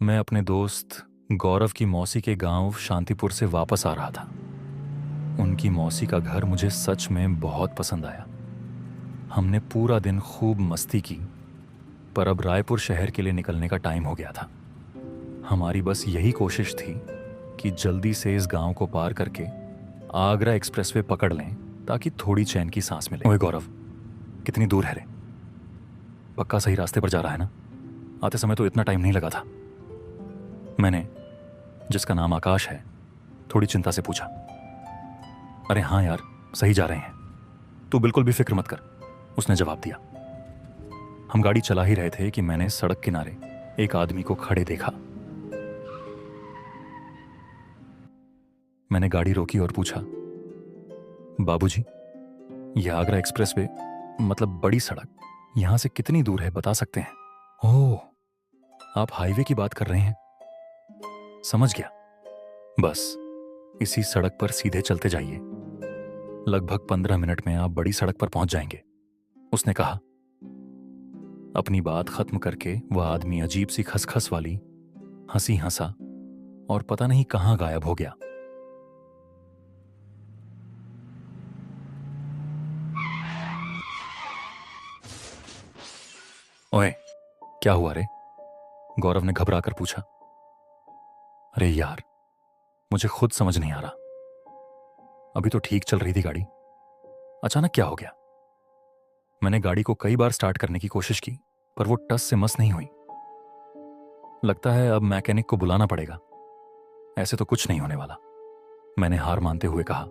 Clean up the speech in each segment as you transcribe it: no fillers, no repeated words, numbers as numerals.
मैं अपने दोस्त गौरव की मौसी के गांव शांतिपुर से वापस आ रहा था। उनकी मौसी का घर मुझे सच में बहुत पसंद आया। हमने पूरा दिन खूब मस्ती की, पर अब रायपुर शहर के लिए निकलने का टाइम हो गया था। हमारी बस यही कोशिश थी कि जल्दी से इस गांव को पार करके आगरा एक्सप्रेसवे पकड़ लें ताकि थोड़ी चैन की सांस मिले। ओए गौरव, कितनी दूर है रे? पक्का सही रास्ते पर जा रहा है ना? आते समय तो इतना टाइम नहीं लगा था। मैंने, जिसका नाम आकाश है, थोड़ी चिंता से पूछा। अरे हाँ यार, सही जा रहे हैं, तू बिल्कुल भी फिक्र मत कर, उसने जवाब दिया। हम गाड़ी चला ही रहे थे कि मैंने सड़क किनारे एक आदमी को खड़े देखा। मैंने गाड़ी रोकी और पूछा, बाबूजी, यह आगरा एक्सप्रेसवे मतलब बड़ी सड़क यहां से कितनी दूर है, बता सकते हैं? ओह, आप हाईवे की बात कर रहे हैं, समझ गया। बस इसी सड़क पर सीधे चलते जाइए, लगभग 15 मिनट में आप बड़ी सड़क पर पहुंच जाएंगे, उसने कहा। अपनी बात खत्म करके वह आदमी अजीब सी खसखस वाली हंसी हंसा और पता नहीं कहां गायब हो गया। ओए, क्या हुआ रे? गौरव ने घबरा कर पूछा। अरे यार, मुझे खुद समझ नहीं आ रहा। अभी तो ठीक चल रही थी गाड़ी, अचानक क्या हो गया? मैंने गाड़ी को कई बार स्टार्ट करने की कोशिश की, पर वो टस से मस नहीं हुई। लगता है अब मैकेनिक को बुलाना पड़ेगा, ऐसे तो कुछ नहीं होने वाला, मैंने हार मानते हुए कहा।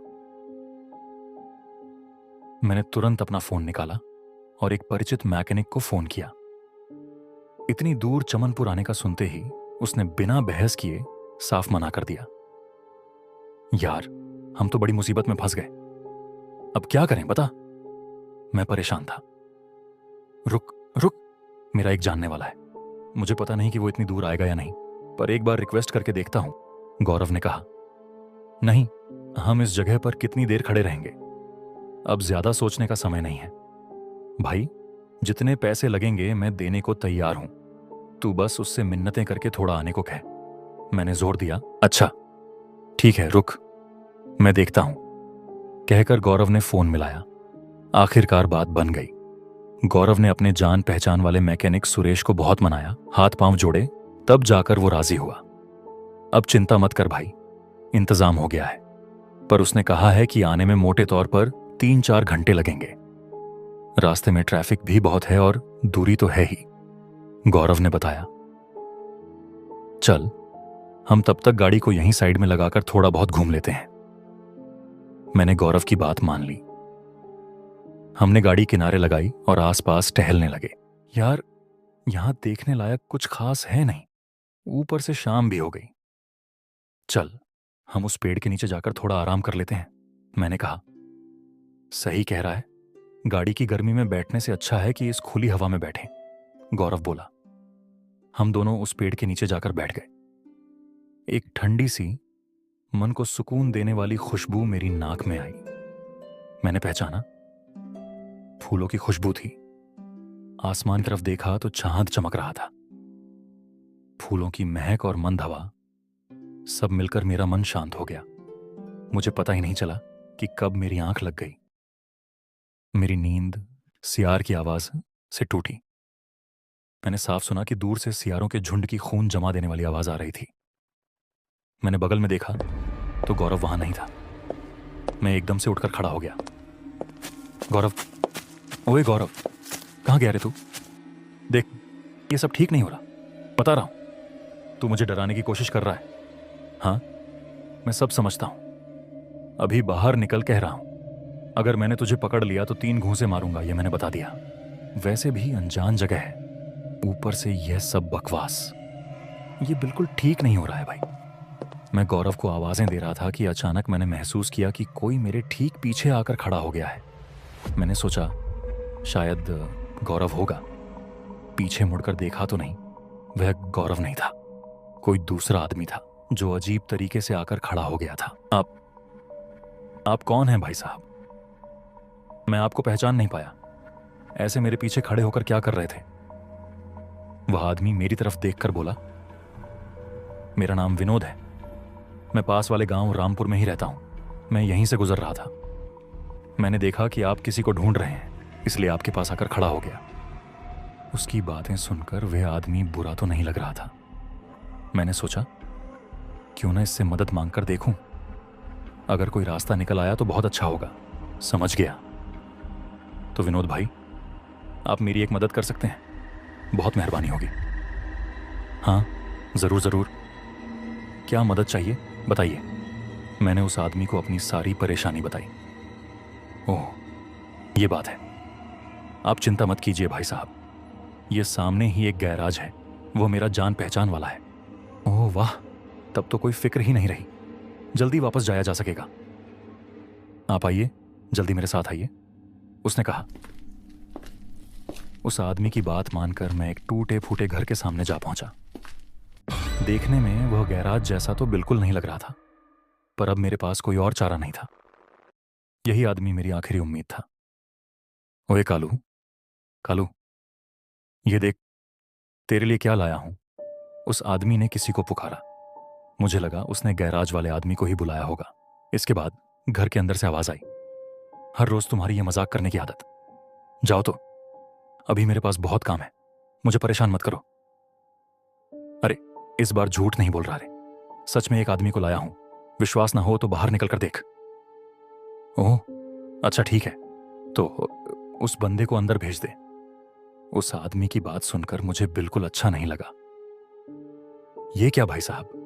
मैंने तुरंत अपना फोन निकाला और एक परिचित मैकेनिक को फोन किया। इतनी दूर चमनपुर आने का सुनते ही उसने बिना बहस किए साफ मना कर दिया। यार, हम तो बड़ी मुसीबत में फंस गए, अब क्या करें बता? मैं परेशान था। रुक रुक, मेरा एक जानने वाला है, मुझे पता नहीं कि वो इतनी दूर आएगा या नहीं, पर एक बार रिक्वेस्ट करके देखता हूं, गौरव ने कहा। नहीं, हम इस जगह पर कितनी देर खड़े रहेंगे? अब ज्यादा सोचने का समय नहीं है भाई, जितने पैसे लगेंगे मैं देने को तैयार हूं, तू बस उससे मिन्नतें करके थोड़ा आने को कह, मैंने जोर दिया। अच्छा ठीक है, रुक, मैं देखता हूं, कहकर गौरव ने फोन मिलाया। आखिरकार बात बन गई। गौरव ने अपने जान पहचान वाले मैकेनिक सुरेश को बहुत मनाया, हाथ पांव जोड़े, तब जाकर वो राजी हुआ। अब चिंता मत कर भाई, इंतजाम हो गया है, पर उसने कहा है कि आने में मोटे तौर पर 3-4 घंटे लगेंगे। रास्ते में ट्रैफिक भी बहुत है और दूरी तो है ही, गौरव ने बताया। चल, हम तब तक गाड़ी को यहीं साइड में लगाकर थोड़ा बहुत घूम लेते हैं। मैंने गौरव की बात मान ली। हमने गाड़ी किनारे लगाई और आसपास टहलने लगे। यार, यहां देखने लायक कुछ खास है नहीं, ऊपर से शाम भी हो गई। चल, हम उस पेड़ के नीचे जाकर थोड़ा आराम कर लेते हैं, मैंने कहा। सही कह रहा है, गाड़ी की गर्मी में बैठने से अच्छा है कि इस खुली हवा में बैठें, गौरव बोला। हम दोनों उस पेड़ के नीचे जाकर बैठ गए। एक ठंडी सी, मन को सुकून देने वाली खुशबू मेरी नाक में आई। मैंने पहचाना, फूलों की खुशबू थी। आसमान की तरफ देखा तो चांद चमक रहा था। फूलों की महक और मंद हवा, सब मिलकर मेरा मन शांत हो गया। मुझे पता ही नहीं चला कि कब मेरी आंख लग गई। मेरी नींद सियार की आवाज से टूटी। मैंने साफ सुना कि दूर से सियारों के झुंड की खून जमा देने वाली आवाज आ रही थी। मैंने बगल में देखा तो गौरव वहां नहीं था। मैं एकदम से उठकर खड़ा हो गया। गौरव, ओए गौरव, कहां गया रे तू? देख, ये सब ठीक नहीं हो रहा, बता रहा हूं, तू मुझे डराने की कोशिश कर रहा है। हाँ, मैं सब समझता हूं, अभी बाहर निकल कह रहा हूं, अगर मैंने तुझे पकड़ लिया तो 3 घूंसे मारूंगा, ये मैंने बता दिया। वैसे भी अनजान जगह है, ऊपर से यह सब बकवास, ये बिल्कुल ठीक नहीं हो रहा है भाई। मैं गौरव को आवाजें दे रहा था कि अचानक मैंने महसूस किया कि कोई मेरे ठीक पीछे आकर खड़ा हो गया है। मैंने सोचा शायद गौरव होगा। पीछे मुड़कर देखा तो नहीं, वह गौरव नहीं था, कोई दूसरा आदमी था जो अजीब तरीके से आकर खड़ा हो गया था। आप कौन हैं भाई साहब? मैं आपको पहचान नहीं पाया, ऐसे मेरे पीछे खड़े होकर क्या कर रहे थे? वह आदमी मेरी तरफ देखकर बोला। मेरा नाम विनोद है। मैं पास वाले गांव रामपुर में ही रहता हूं। मैं यहीं से गुजर रहा था। मैंने देखा कि आप किसी को ढूंढ रहे हैं, इसलिए आपके पास आकर खड़ा हो गया। उसकी बातें सुनकर वह आदमी बुरा तो नहीं लग रहा था। मैंने सोचा क्यों ना इससे मदद मांगकर देखूं। अगर कोई रास्ता निकल आया तो बहुत अच्छा होगा। समझ गया। तो विनोद भाई, आप मेरी एक मदद कर सकते हैं? बहुत मेहरबानी होगी। हाँ, जरूर जरूर। क्या मदद चाहिए बताइए। मैंने उस आदमी को अपनी सारी परेशानी बताई। ओह, ये बात है। आप चिंता मत कीजिए भाई साहब, ये सामने ही एक गैराज है, वो मेरा जान पहचान वाला है। ओह वाह, तब तो कोई फिक्र ही नहीं रही। जल्दी वापस जाया जा सकेगा। आप आइए, जल्दी मेरे साथ आइए, उसने कहा। उस आदमी की बात मानकर मैं एक टूटे फूटे घर के सामने जा पहुंचा। देखने में वह गैराज जैसा तो बिल्कुल नहीं लग रहा था, पर अब मेरे पास कोई और चारा नहीं था। यही आदमी मेरी आखिरी उम्मीद था। ओए कालू, कालू, ये देख, तेरे लिए क्या लाया हूं। उस आदमी ने किसी को पुकारा। मुझे लगा उसने गैराज वाले आदमी को ही बुलाया होगा। इसके बाद घर के अंदर से आवाज आई, हर रोज तुम्हारी ये मजाक करने की आदत। जाओ तो, अभी मेरे पास बहुत काम है, मुझे परेशान मत करो। अरे, इस बार झूठ नहीं बोल रहा रे, सच में एक आदमी को लाया हूं। विश्वास ना हो तो बाहर निकल कर देख। ओह, अच्छा ठीक है, तो उस बंदे को अंदर भेज दे। उस आदमी की बात सुनकर मुझे बिल्कुल अच्छा नहीं लगा। ये क्या भाई साहब,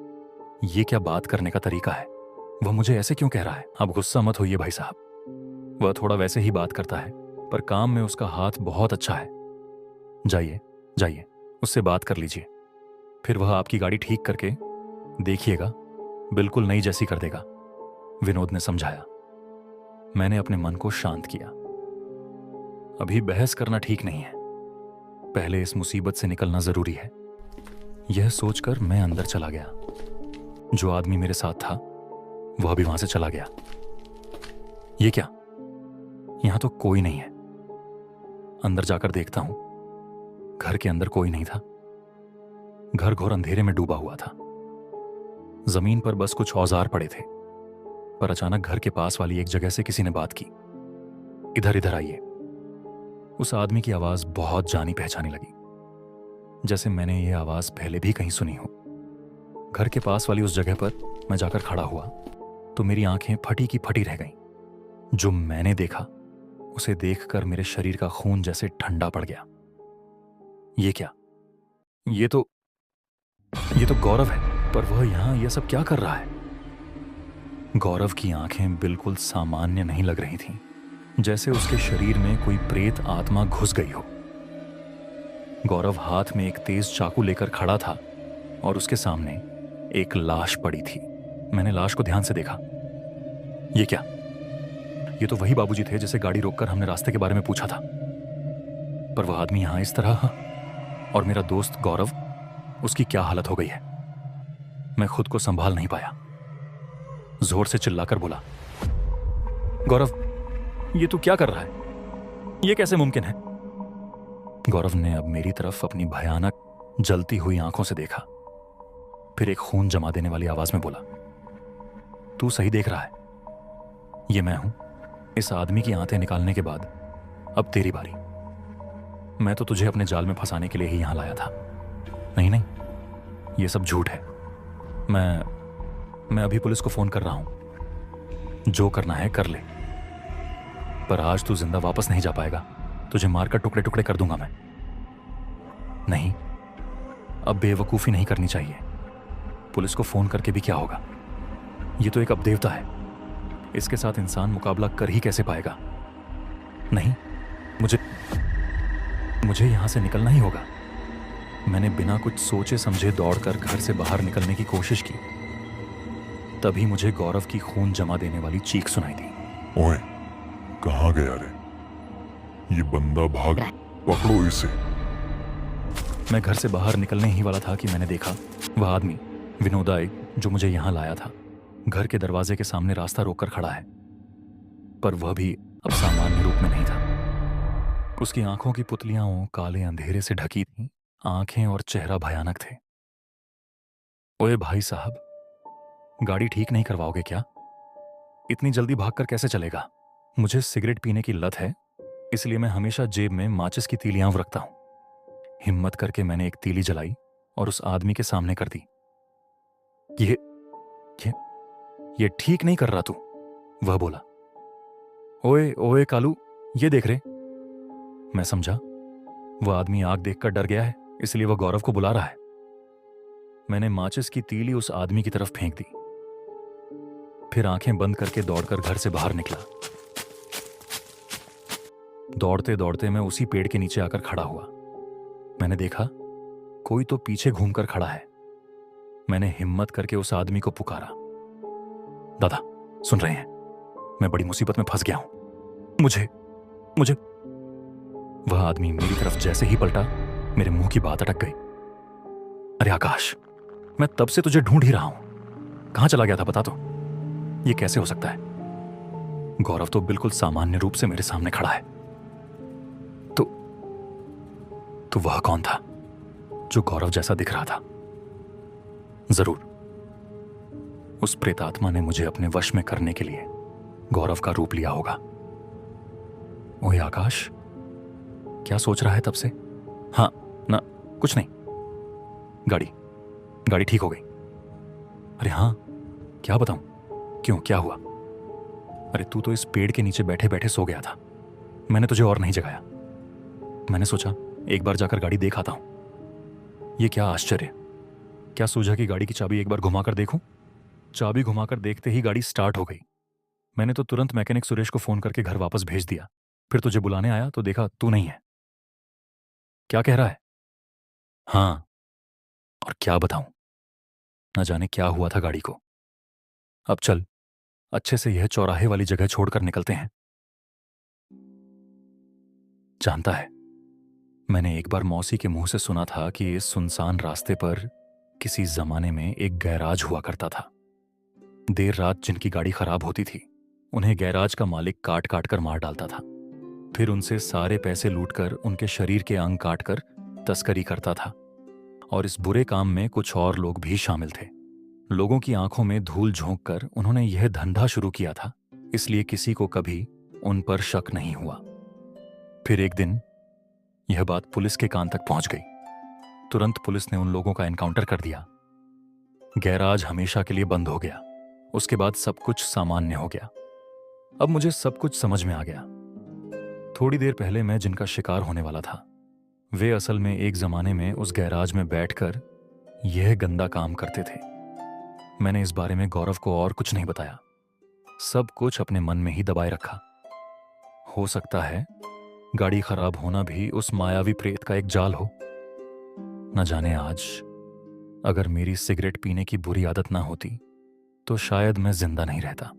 ये क्या बात करने का तरीका है? वह मुझे ऐसे क्यों कह रहा है? आप गुस्सा मत होइए भाई साहब, वह थोड़ा वैसे ही बात करता है, पर काम में उसका हाथ बहुत अच्छा है। जाइए जाइए, उससे बात कर लीजिए, फिर वह आपकी गाड़ी ठीक करके देखिएगा, बिल्कुल नई जैसी कर देगा। विनोद ने समझाया। मैंने अपने मन को शांत किया। अभी बहस करना ठीक नहीं है, पहले इस मुसीबत से निकलना जरूरी है। यह सोचकर मैं अंदर चला गया। जो आदमी मेरे साथ था वह भी वहां से चला गया। ये क्या, यहां तो कोई नहीं है। अंदर जाकर देखता हूं, घर के अंदर कोई नहीं था। घर घोर अंधेरे में डूबा हुआ था। जमीन पर बस कुछ औजार पड़े थे। पर अचानक घर के पास वाली एक जगह से किसी ने बात की, इधर इधर आइए। उस आदमी की आवाज बहुत जानी पहचानी लगी, जैसे मैंने ये आवाज पहले भी कहीं सुनी हो। घर के पास वाली उस जगह पर मैं जाकर खड़ा हुआ तो मेरी आंखें फटी की फटी रह गईं। जो मैंने देखा उसे देखकर मेरे शरीर का खून जैसे ठंडा पड़ गया। ये क्या, ये तो गौरव है, पर वह यहां यह सब क्या कर रहा है? गौरव की आंखें बिल्कुल सामान्य नहीं लग रही थीं, जैसे उसके शरीर में कोई प्रेत आत्मा घुस गई हो। गौरव हाथ में एक तेज चाकू लेकर खड़ा था और उसके सामने एक लाश पड़ी थी। मैंने लाश को ध्यान से देखा। ये क्या, ये तो वही बाबूजी थे जिसे गाड़ी रोककर हमने रास्ते के बारे में पूछा था। पर वह आदमी यहां इस तरह, और मेरा दोस्त गौरव, उसकी क्या हालत हो गई है? मैं खुद को संभाल नहीं पाया। जोर से चिल्लाकर बोला, गौरव, ये तू क्या कर रहा है? ये कैसे मुमकिन है? गौरव ने अब मेरी तरफ अपनी भयानक जलती हुई आंखों से देखा, फिर एक खून जमा देने वाली आवाज में बोला, तू सही देख रहा है, ये मैं हूं। इस आदमी की आंतें निकालने के बाद अब तेरी बारी। मैं तो तुझे अपने जाल में फंसाने के लिए ही यहां लाया था। नहीं नहीं, ये सब झूठ है। मैं अभी पुलिस को फोन कर रहा हूं, जो करना है कर ले, पर आज तू जिंदा वापस नहीं जा पाएगा। तुझे मारकर टुकड़े टुकड़े कर दूंगा मैं। नहीं, अब बेवकूफी नहीं करनी चाहिए। पुलिस को फोन करके भी क्या होगा? ये तो एक अपदेवता है, इसके साथ इंसान मुकाबला कर ही कैसे पाएगा? नहीं, मुझे यहां से निकलना ही होगा। मैंने बिना कुछ सोचे समझे दौड़कर घर से बाहर निकलने की कोशिश की। तभी मुझे गौरव की खून जमा देने वाली चीख सुनाई दी। ओए, कहाँ गया रे? ये बंदा भाग, पकड़ो इसे। मैं घर से बाहर निकलने ही वाला था कि मैंने देखा वह आदमी विनोदाय, जो मुझे यहां लाया था, घर के दरवाजे के सामने रास्ता रोककर खड़ा है। पर वह भी अब सामान्य रूप में नहीं था। उसकी आंखों की पुतलियां काले अंधेरे से ढकी थीं। आंखें और चेहरा भयानक थे। ओए भाई साहब, गाड़ी ठीक नहीं करवाओगे क्या? इतनी जल्दी भागकर कैसे चलेगा? मुझे सिगरेट पीने की लत है, इसलिए मैं हमेशा जेब में माचिस की तीलियां रखता हूं। हिम्मत करके मैंने एक तीली जलाई और उस आदमी के सामने कर दी। ये ये ये ठीक नहीं कर रहा तू, वह बोला। ओए ओए कालू, ये देख रे। मैं समझा वह आदमी आग देखकर डर गया है, इसलिए वह गौरव को बुला रहा है। मैंने माचिस की तीली उस आदमी की तरफ फेंक दी, फिर आंखें बंद करके दौड़कर घर से बाहर निकला। दौड़ते दौड़ते मैं उसी पेड़ के नीचे आकर खड़ा हुआ। मैंने देखा कोई तो पीछे घूमकर खड़ा है। मैंने हिम्मत करके उस आदमी को पुकारा, दादा सुन रहे हैं, मैं बड़ी मुसीबत में फंस गया हूं, मुझे मुझे वह आदमी मेरी तरफ जैसे ही पलटा, मेरे मुंह की बात अटक गई। अरे आकाश, मैं तब से तुझे ढूंढ ही रहा हूं, कहां चला गया था बता तो। यह कैसे हो सकता है? गौरव तो बिल्कुल सामान्य रूप से मेरे सामने खड़ा है। तो वह कौन था जो गौरव जैसा दिख रहा था? जरूर उस प्रेतात्मा ने मुझे अपने वश में करने के लिए गौरव का रूप लिया होगा। ओए आकाश, क्या सोच रहा है तब से? हाँ ना, कुछ नहीं। गाड़ी ठीक हो गई। अरे हाँ, क्या बताऊं? क्यों, क्या हुआ? अरे तू तो इस पेड़ के नीचे बैठे बैठे सो गया था, मैंने तुझे और नहीं जगाया। मैंने सोचा एक बार जाकर गाड़ी देख आता हूं। ये क्या आश्चर्य, क्या सूझा कि गाड़ी की चाबी एक बार घुमाकर देखूं? चाबी घुमाकर देखते ही गाड़ी स्टार्ट हो गई। मैंने तो तुरंत मैकेनिक सुरेश को फोन करके घर वापस भेज दिया। फिर तुझे बुलाने आया तो देखा तू नहीं है। क्या कह रहा है? हाँ, और क्या बताऊं, न जाने क्या हुआ था गाड़ी को। अब चल अच्छे से यह चौराहे वाली जगह छोड़कर निकलते हैं। जानता है, मैंने एक बार मौसी के मुंह से सुना था कि इस सुनसान रास्ते पर किसी जमाने में एक गैराज हुआ करता था। देर रात जिनकी गाड़ी खराब होती थी, उन्हें गैराज का मालिक काट काट कर मार डालता था। फिर उनसे सारे पैसे लूटकर उनके शरीर के अंग काटकर तस्करी करता था। और इस बुरे काम में कुछ और लोग भी शामिल थे। लोगों की आंखों में धूल झोंक कर उन्होंने यह धंधा शुरू किया था, इसलिए किसी को कभी उन पर शक नहीं हुआ। फिर एक दिन यह बात पुलिस के कान तक पहुंच गई। तुरंत पुलिस ने उन लोगों का एनकाउंटर कर दिया। गैराज हमेशा के लिए बंद हो गया। उसके बाद सब कुछ सामान्य हो गया। अब मुझे सब कुछ समझ में आ गया। थोड़ी देर पहले मैं जिनका शिकार होने वाला था, वे असल में एक जमाने में उस गैराज में बैठकर यह गंदा काम करते थे। मैंने इस बारे में गौरव को और कुछ नहीं बताया, सब कुछ अपने मन में ही दबाए रखा। हो सकता है गाड़ी खराब होना भी उस मायावी प्रेत का एक जाल हो। न जाने आज अगर मेरी सिगरेट पीने की बुरी आदत ना होती तो शायद मैं जिंदा नहीं रहता।